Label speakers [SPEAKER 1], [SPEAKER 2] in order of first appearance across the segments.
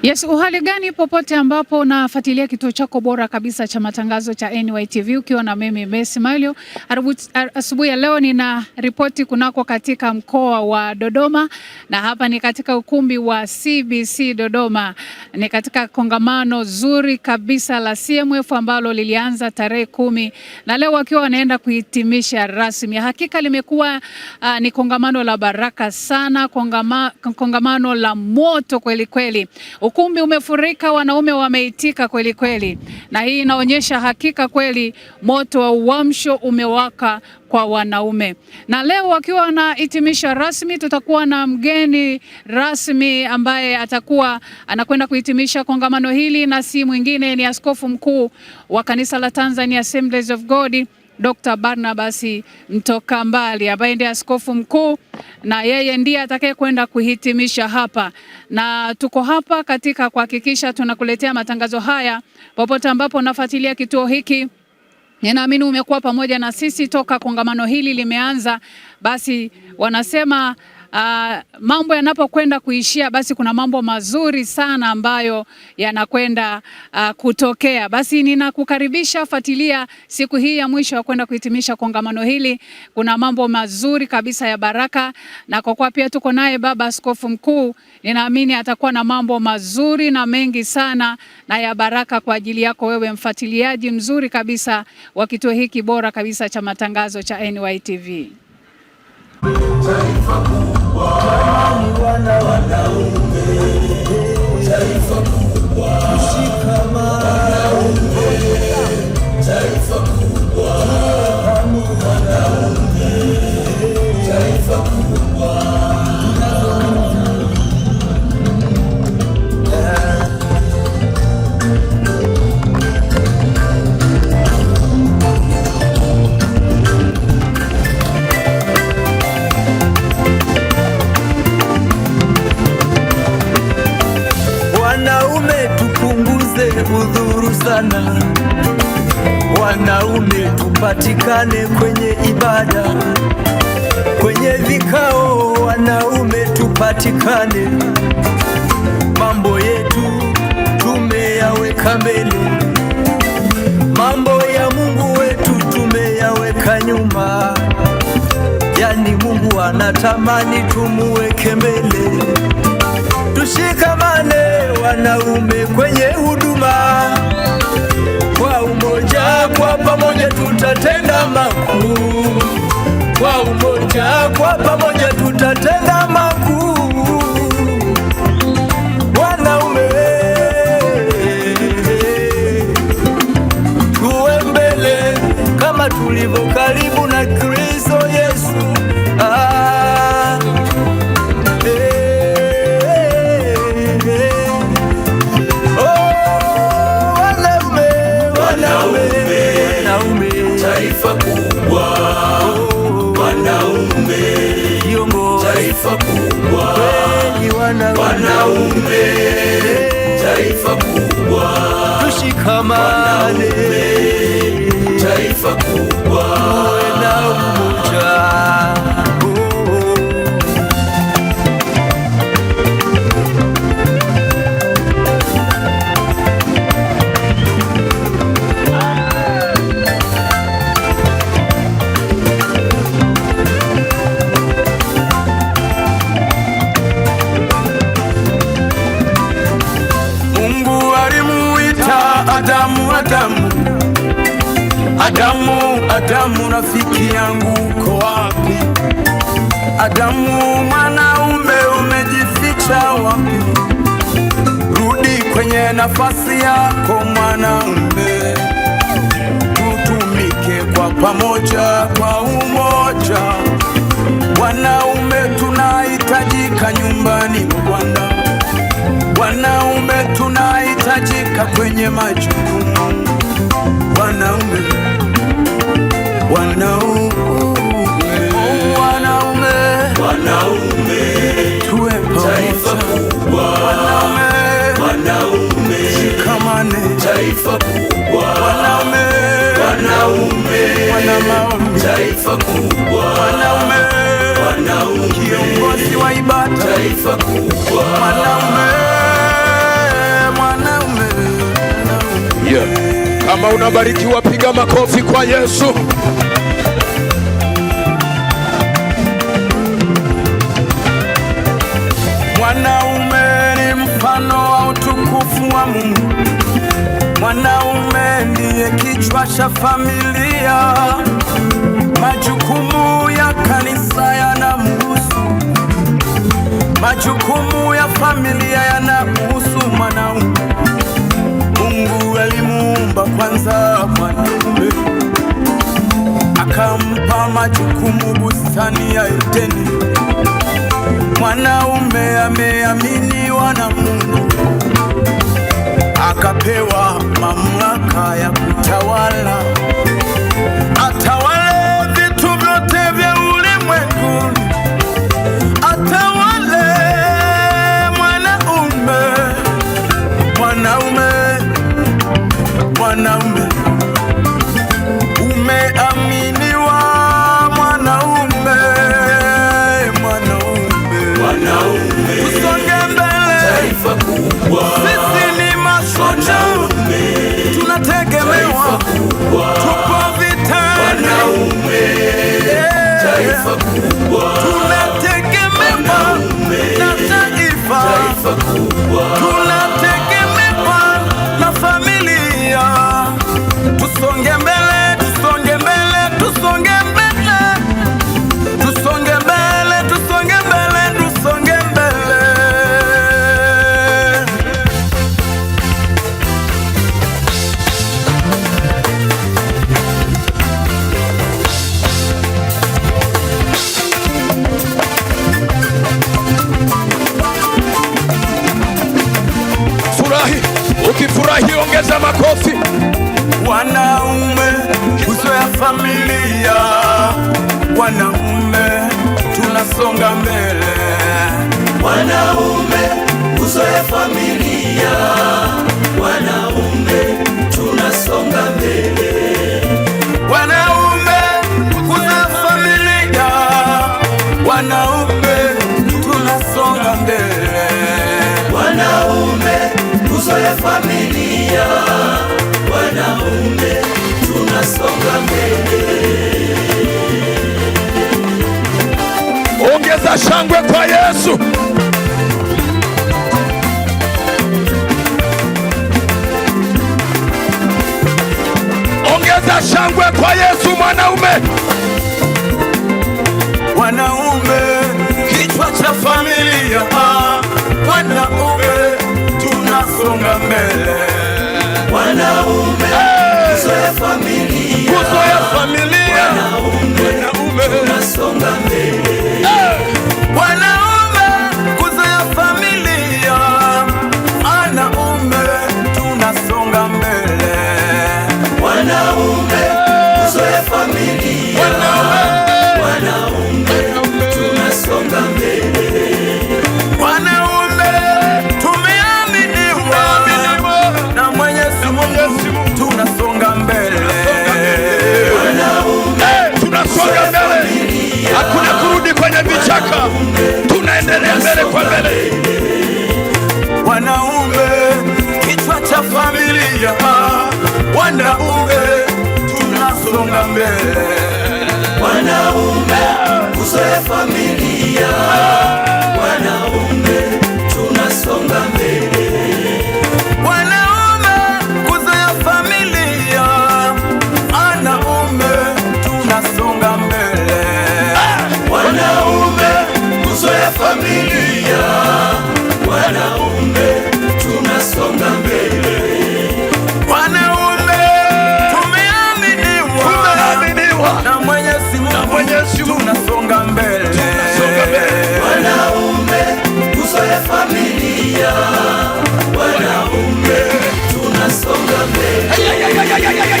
[SPEAKER 1] Yes, uhali gani popote ambapo unafuatilia kituo chako bora kabisa cha matangazo cha NYTV ukiwa na mimi Messi Malio. Asubuhi ya leo nina ripoti kunako katika mkoa wa Dodoma, na hapa ni katika ukumbi wa CBC Dodoma. Ni katika kongamano zuri kabisa la CMF ambalo lilianza tarehe 10 na leo wakiwa wanaenda kuhitimisha rasmi. Hakika limekuwa ni kongamano la baraka sana, kongamano la moto kweli kweli. Ukumbi umefurika, wanaume wameitika kweli kweli, na hii inaonyesha hakika kweli moto wa uamsho umewaka kwa wanaume. Na leo wakiwa wanahitimisha rasmi, tutakuwa na mgeni rasmi ambaye atakuwa anakwenda kuhitimisha kongamano hili, na si mwingine ni askofu mkuu wa kanisa la Tanzania Assemblies of God, Dr. Barnabas Mtokambali, ambaye ndiye askofu mkuu na yeye ndiye atakaye kwenda kuhitimisha hapa. Na tuko hapa katika kuhakikisha tunakuletea matangazo haya popote ambapo unafuatilia kituo hiki. Ninaamini umekuwa pamoja na sisi toka kongamano hili limeanza. Basi wanasema mambo yanapokwenda kuishia, basi kuna mambo mazuri sana ambayo yanakwenda kutokea. Basi ninakukaribisha fuatilia siku hii ya mwisho ya kwenda kuhitimisha kongamano hili. Kuna mambo mazuri kabisa ya baraka, na kwa kuwa pia tuko naye baba askofu mkuu, ninaamini atakuwa na mambo mazuri na mengi sana na ya baraka kwa ajili yako wewe mfuatiliaji mzuri kabisa wa kituo hiki bora kabisa cha matangazo cha NYTV.
[SPEAKER 2] Taifa kubwa, wanaume, taifa kubwa, wanaume, taifa kubwa, wanaume, taifa kubwa. Udhuru sana wanaume, tupatikane kwenye ibada, kwenye vikao, wanaume tupatikane. Mambo yetu tumeyaweka mbele, mambo ya Mungu wetu tumeyaweka nyuma. Yani Mungu anatamani tumuweke mbele. Tushikamane wanaume kwenye huduma, kwa umoja, kwa pamoja tutatenda makuu. Kwa umoja, kwa pamoja tutatenda makuu. Wanaume tuwe mbele kama tulivyo karibu na Kristo Yesu. Taifa kubwa, wanaume, taifa kubwa, wanaume, taifa kubwa, tushikamane, taifa kubwa, na umoja. Adamu, rafiki yangu uko wapi? Adamu, mwanaume umejificha wapi? Rudi kwenye nafasi yako mwanaume, tutumike kwa pamoja, kwa umoja. Wanaume tunahitajika nyumbani kwa Bwana, wanaume tunahitajika kwenye majukumu. Wanaume, wanaume, tuwe taifa kubwa. Wanaume, shikamane, taifa kubwa. Wanaume, taifa kubwa. Wanaume, kiongozi wa ibada, taifa kubwa. Wanaume
[SPEAKER 3] Haleluya. Kama unabarikiwa piga makofi kwa Yesu.
[SPEAKER 2] Mwanaume ni mfano wa utukufu wa Mungu. Mwanaume ndiye kichwa cha familia. Majukumu ya kanisa yanamhusu. Majukumu ya familia yanamhusu mwanaume. Mungu alimuumba kwanza mwanaume, akampa majukumu bustani ya Edeni. Mwanaume ameaminiwa na Mungu, akapewa mamlaka ya kutawala. Atawale vitu vyote vya ulimwengu. Atawale mwanaume. Mwanaume, mwanaume, umeaminiwa mwanaume. Mwanaume, usonge mbele, taifa kubwa. Sisi ni mashujaa, tunategemewa, tupo vitani. Taifa kubwa, tunategemewa na taifa, tunategemewa na familia. Tusonge mbele, tusonge mbele, tusonge mbele, tusonge mbele, tusonge mbele, tusonge mbele.
[SPEAKER 3] Furahi, ukifurahi ongeza makofi.
[SPEAKER 2] Wanaume, nguzo ya familia. Wanaume, tunasonga mbele. Wanaume, nguzo ya familia. Wanaume, tunasonga mbele. Wanaume, nguzo ya familia. Wanaume, tunasonga mbele. Wanaume, nguzo ya familia. Wanaume, tunasonga mbele.
[SPEAKER 3] Ongeza shangwe kwa Yesu. Ongeza shangwe kwa Yesu mwanaume.
[SPEAKER 2] Wanaume, kichwa cha familia. Wanaume, tunasonga mbele. Wanaume, nguzo ya familia. Nguzo ya familia. Wanaume, tunasonga mbele. Wanaume, nguzo ya familia. Wanaume, tunasonga mbele. Wanaume, nguzo ya familia. Wanaume, tunasonga mbele. Wanaume, tumeaminiwa na Mwenyezi Mungu, tunasonga mbele.
[SPEAKER 3] Wanaume, tunasonga mbele. Hakuna kurudi kwenye vichaka. Tunaendelea mbele kwa mbele.
[SPEAKER 2] Wanaume, kichwa cha familia. Wanaume, tunasonga mbele. Wanaume, nguzo ya familia. Wanaume, tunasonga mbele. Wanaume, nguzo ya familia. Wanaume, tunasonga mbele. Wanaume, nguzo ya familia. Wanaume, tunasonga mbele. Wanaume, tumeaminiwa na Mwenyezi Mungu, tunasonga mbele. Wanaume, nguzo ya familia. Wanaume, tunasonga mbele.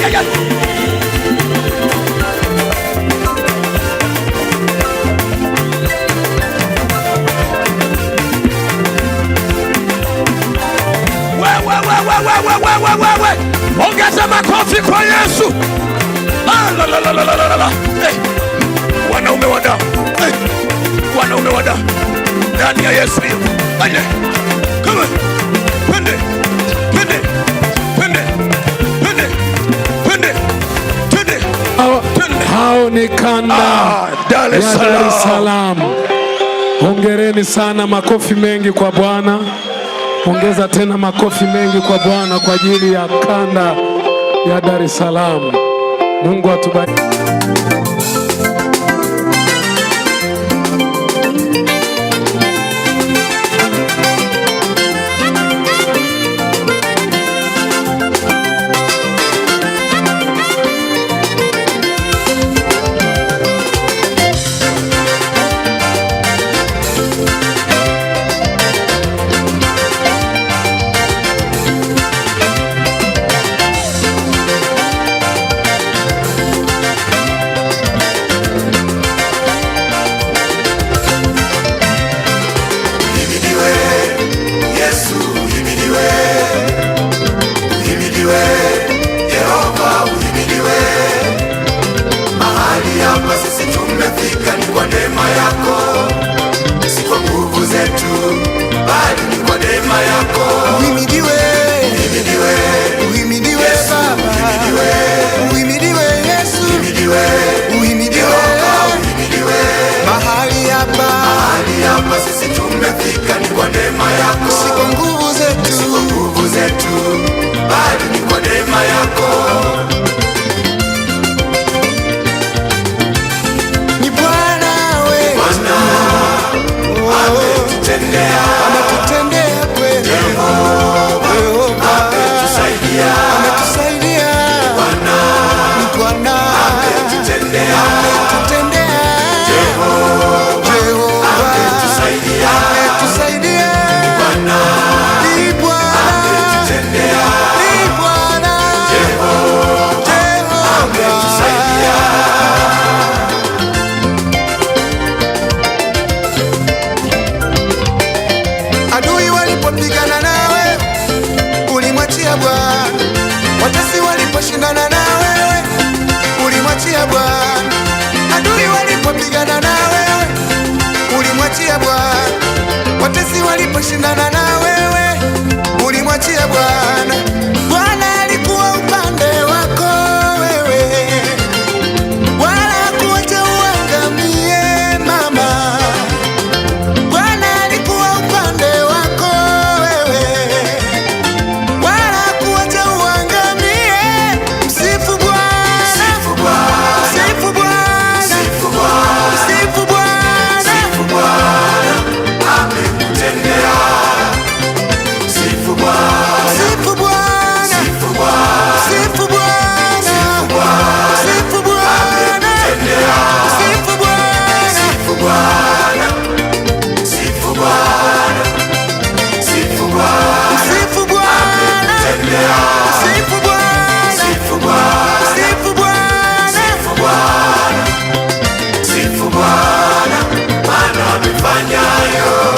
[SPEAKER 3] Ongeza makofi kwa Yesu. Wanaume wa damu. Wanaume wa damu. Ndani ya Yesu hiyo. Aje. Come on. Twende. Twende. Twende.
[SPEAKER 4] Leo ni kanda
[SPEAKER 3] Dar es
[SPEAKER 4] ya
[SPEAKER 3] Salaam.
[SPEAKER 4] Dar es Salaam. Hongereni sana, makofi mengi kwa Bwana. Ongeza tena makofi mengi kwa Bwana kwa ajili ya kanda ya Dar es Salaam. Mungu atubariki.
[SPEAKER 5] Shindana na wewe ulimwachia Bwana. Bwana alikuwa upande wako wewe, wala kuacha uangamie mama. Bwana alikuwa upande wako wewe, wala kuacha uangamie. Msifu Bwana, msifu Bwana, msifu Bwana, msifu Bwana, msifu Bwana, msifu Bwana. Amekutendea. Sifu Bwana, sifu Bwana, sifu Bwana, sifu Bwana, sifu Bwana, sifu Bwana, sifu Bwana, sifu Bwana, sifu Bwana, sifu Bwana, sifu Bwana, sifu Bwana, sifu Bwana, sifu Bwana, sifu Bwana, sifu Bwana, maana amefanya hayo.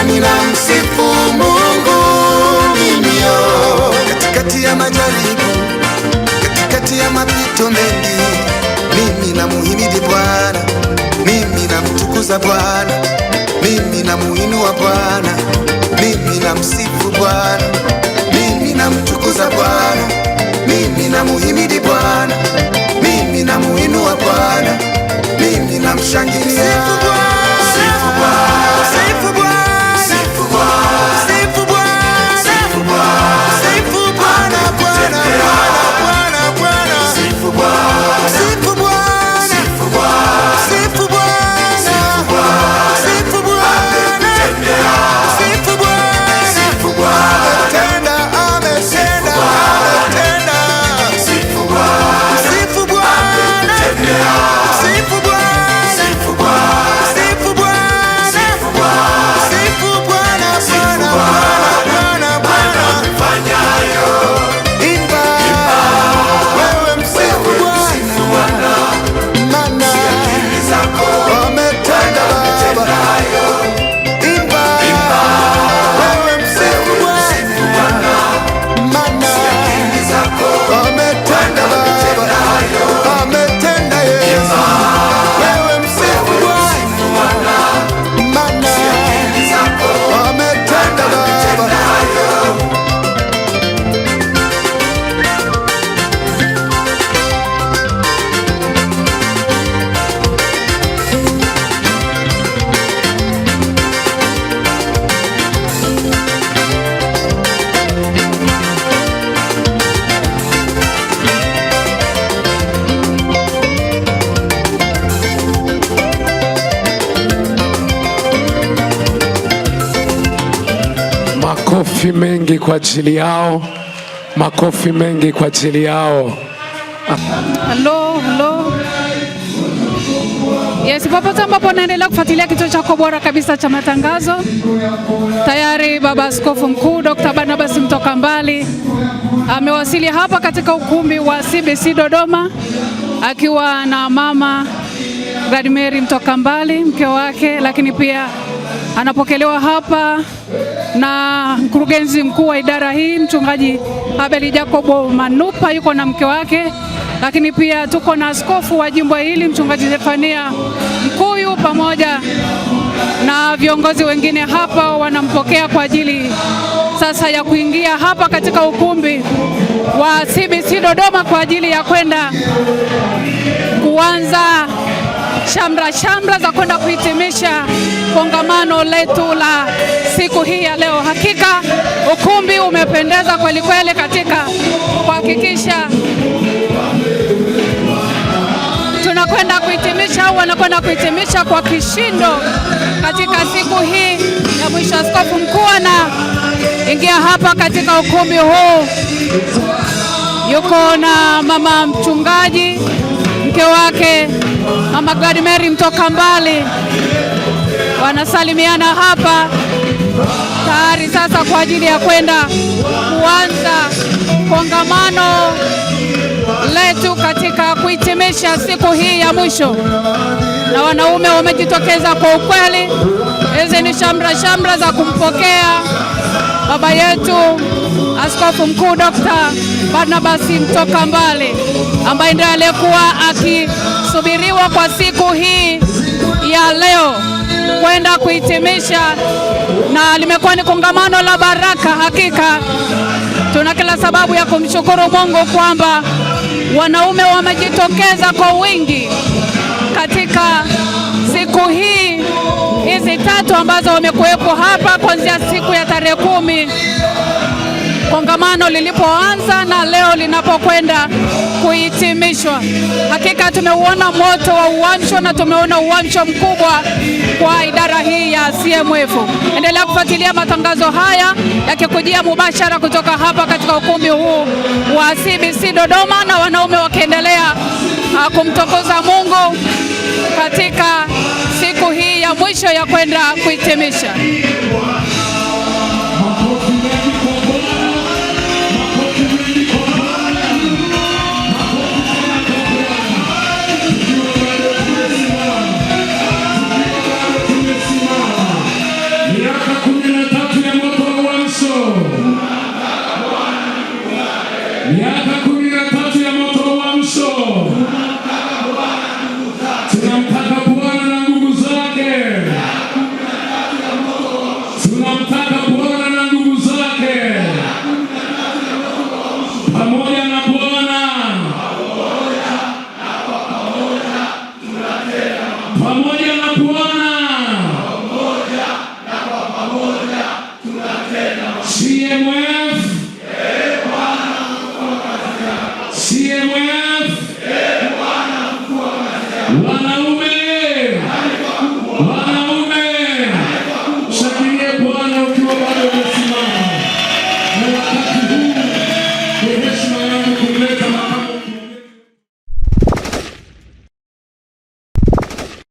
[SPEAKER 5] Ninamsifu Mungu mimio, katikati ya majaribu, katikati ya mapito mengi, mimi namuhimidi Bwana, mimi namtukuza Bwana, mimi namuinua Bwana, mimi namsifu Bwana, mimi namtukuza Bwana, mimi namuhimidi Bwana, mimi namuinua Bwana, mimi namshangilia. Sifu Bwana, sifu Bwana, sifu Bwana. Sifu Bwana.
[SPEAKER 4] Makofi mengi kwa ajili yao, makofi mengi kwa ajili yao.
[SPEAKER 1] Hello. Yes, popote ambapo naendelea kufuatilia kituo chako bora kabisa cha matangazo. Tayari Baba Askofu Mkuu Dr. Barnabas Mtokambali amewasili hapa katika ukumbi wa CBC Dodoma akiwa na Mama Gladimeri Mtokambali mke wake, lakini pia anapokelewa hapa na mkurugenzi mkuu wa idara hii Mchungaji Abel Jacobo Manupa yuko na mke wake, lakini pia tuko na askofu wa jimbo hili Mchungaji Zefania Mkuyu pamoja na viongozi wengine hapa wanampokea kwa ajili sasa ya kuingia hapa katika ukumbi wa CBC Dodoma kwa ajili ya kwenda kuanza shamra za kwenda kuhitimisha kongamano letu la siku hii ya leo. Hakika ukumbi umependeza kweli kweli katika kuhakikisha tunakwenda kuhitimisha au wanakwenda kuhitimisha kwa kishindo katika siku hii ya mwisho. Askofu mkuu anaingia hapa katika ukumbi huu, yuko na mama mchungaji mke wake Mama Gladimeri Mtokambali, wanasalimiana hapa tayari sasa kwa ajili ya kwenda kuanza kongamano letu katika kuhitimisha siku hii ya mwisho, na wanaume wamejitokeza kwa ukweli. Hizi ni shamra za kumpokea baba yetu Askofu Mkuu Dr. Barnabas Mtokambali ambaye ndiye aliyekuwa akisubiriwa kwa siku hii ya leo kwenda kuhitimisha, na limekuwa ni kongamano la baraka. Hakika tuna kila sababu ya kumshukuru Mungu kwamba wanaume wamejitokeza kwa wingi katika siku hizi tatu ambazo wamekuwepo hapa kuanzia siku ya tarehe 10 kongamano lilipoanza na leo linapokwenda kuhitimishwa. Hakika tumeuona moto wa uamsho na tumeona uamsho mkubwa kwa idara hii ya CMF. Endelea kufuatilia matangazo haya yakikujia mubashara kutoka hapa katika ukumbi huu wa CBC Dodoma, na wanaume wakiendelea kumtukuza Mungu katika siku hii ya mwisho ya kwenda kuhitimisha.
[SPEAKER 4] Miaka 13 ya moto wa uamsho. Tunamtaka Bwana na nguvu zake. Tunamtaka Bwana na nguvu zake. Pamoja na Bwana. Pamoja na Bwana. CMF. CMF. Wanaume